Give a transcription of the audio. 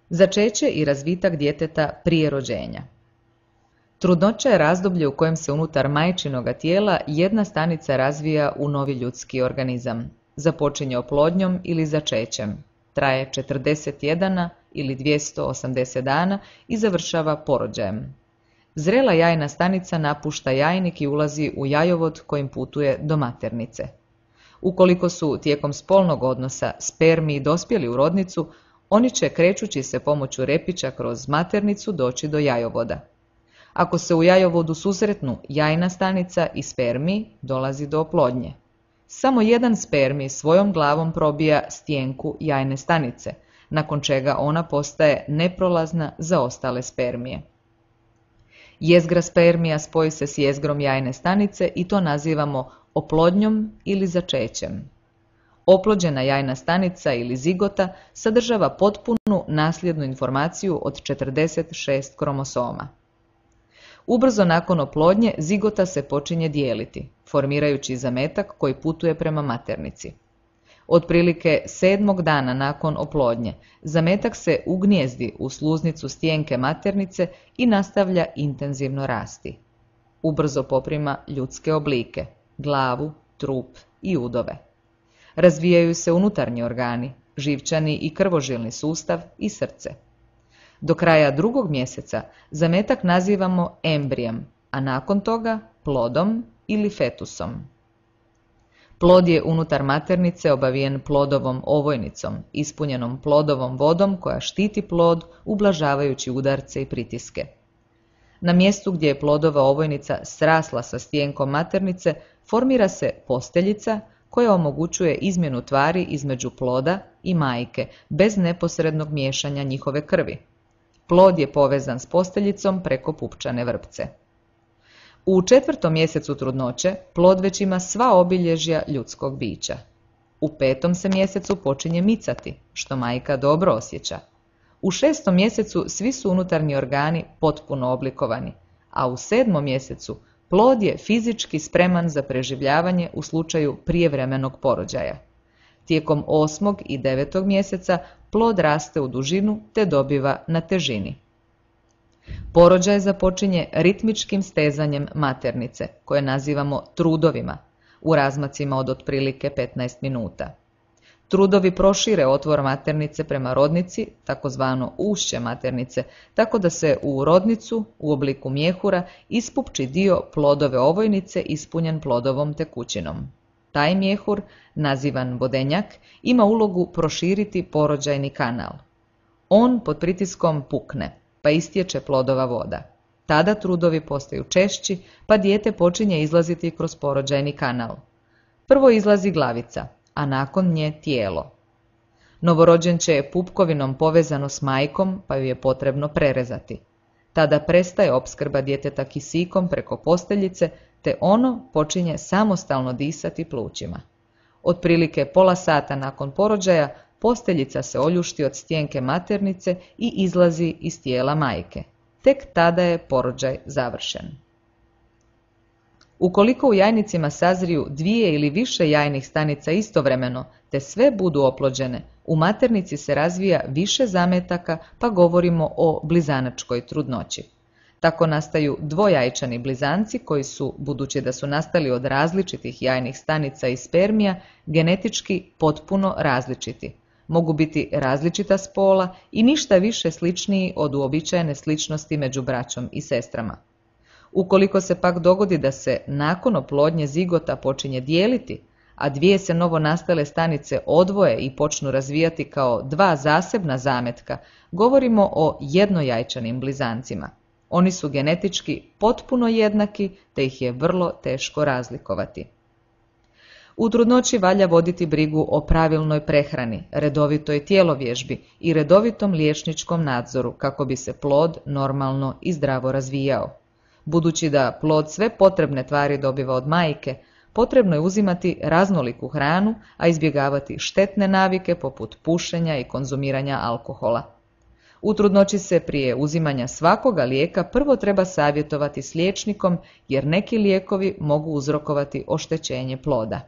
Začeće i razvitak djeteta prije rođenja. Trudnoća je razdoblje u kojem se unutar majčinoga tijela jedna stanica razvija u novi ljudski organizam. Započinje oplodnjom ili začećem. Traje 41 ili 280 dana i završava porođajem. Zrela jajna stanica napušta jajnik i ulazi u jajovod kojim putuje do maternice. Ukoliko su tijekom spolnog odnosa spermiji dospjeli u rodnicu, oni će krećući se pomoću repića kroz maternicu doći do jajovoda. Ako se u jajovodu susretnu jajna stanica i spermij, dolazi do oplodnje. Samo jedan spermij svojom glavom probija stjenku jajne stanice, nakon čega ona postaje neprolazna za ostale spermije. Jezgra spermija spoji se s jezgrom jajne stanice i to nazivamo oplodnjom ili začećem. Oplođena jajna stanica ili zigota sadržava potpunu nasljednu informaciju od 46 kromosoma. Ubrzo nakon oplodnje zigota se počinje dijeliti, formirajući zametak koji putuje prema maternici. Otprilike 7. dana nakon oplodnje zametak se ugnijezdi u sluznicu stjenke maternice i nastavlja intenzivno rasti. Ubrzo poprima ljudske oblike, glavu, trup i udove. Razvijaju se unutarnji organi, živčani i krvožilni sustav i srce. Do kraja 2. mjeseca zametak nazivamo embrijem, a nakon toga plodom ili fetusom. Plod je unutar maternice obavijen plodovom ovojnicom, ispunjenom plodovom vodom koja štiti plod ublažavajući udarce i pritiske. Na mjestu gdje je plodova ovojnica srasla sa stjenkom maternice formira se posteljica koja omogućuje izmjenu tvari između ploda i majke bez neposrednog miješanja njihove krvi. Plod je povezan s posteljicom preko pupčane vrpce. U 4. mjesecu trudnoće plod već ima sva obilježja ljudskog bića. U 5. se mjesecu počinje micati, što majka dobro osjeća. U 6. mjesecu svi su unutarnji organi potpuno oblikovani, a u 7. mjesecu plod je fizički spreman za preživljavanje u slučaju prijevremenog porođaja. Tijekom 8. i 9. mjeseca plod raste u dužinu te dobiva na težini. Porođaj započinje ritmičkim stezanjem maternice, koje nazivamo trudovima, u razmacima od otprilike 15 minuta. Trudovi prošire otvor maternice prema rodnici, takozvano ušće maternice, tako da se u rodnicu, u obliku mjehura, ispupči dio plodove ovojnice ispunjen plodovom tekućinom. Taj mjehur, nazivan vodenjak, ima ulogu proširiti porođajni kanal. On pod pritiskom pukne, pa istječe plodova voda. Tada trudovi postaju češći, pa dijete počinje izlaziti kroz porođajni kanal. Prvo izlazi glavica, a nakon nje tijelo. Novorođenče je pupkovinom povezano s majkom, pa ju je potrebno prerezati. Tada prestaje opskrba djeteta kisikom preko posteljice, te ono počinje samostalno disati plućima. Otprilike pola sata nakon porođaja posteljica se oljušti od stjenke maternice i izlazi iz tijela majke. Tek tada je porođaj završen. Ukoliko u jajnicima sazriju 2 ili više jajnih stanica istovremeno, te sve budu oplođene, u maternici se razvija više zametaka, pa govorimo o blizanačkoj trudnoći. Tako nastaju dvojajčani blizanci koji su, budući da su nastali od različitih jajnih stanica i spermija, genetički potpuno različiti. Mogu biti različita spola i ništa više sličniji od uobičajene sličnosti među braćom i sestrama. Ukoliko se pak dogodi da se nakon oplodnje zigota počinje dijeliti, a 2 se novo nastale stanice odvoje i počnu razvijati kao 2 zasebna zametka, govorimo o jednojajčanim blizancima. Oni su genetički potpuno jednaki, te ih je vrlo teško razlikovati. U trudnoći valja voditi brigu o pravilnoj prehrani, redovitoj tjelovježbi i redovitom liječničkom nadzoru kako bi se plod normalno i zdravo razvijao. Budući da plod sve potrebne tvari dobiva od majke, potrebno je uzimati raznoliku hranu, a izbjegavati štetne navike poput pušenja i konzumiranja alkohola. U trudnoći se prije uzimanja svakoga lijeka prvo treba savjetovati s liječnikom jer neki lijekovi mogu uzrokovati oštećenje ploda.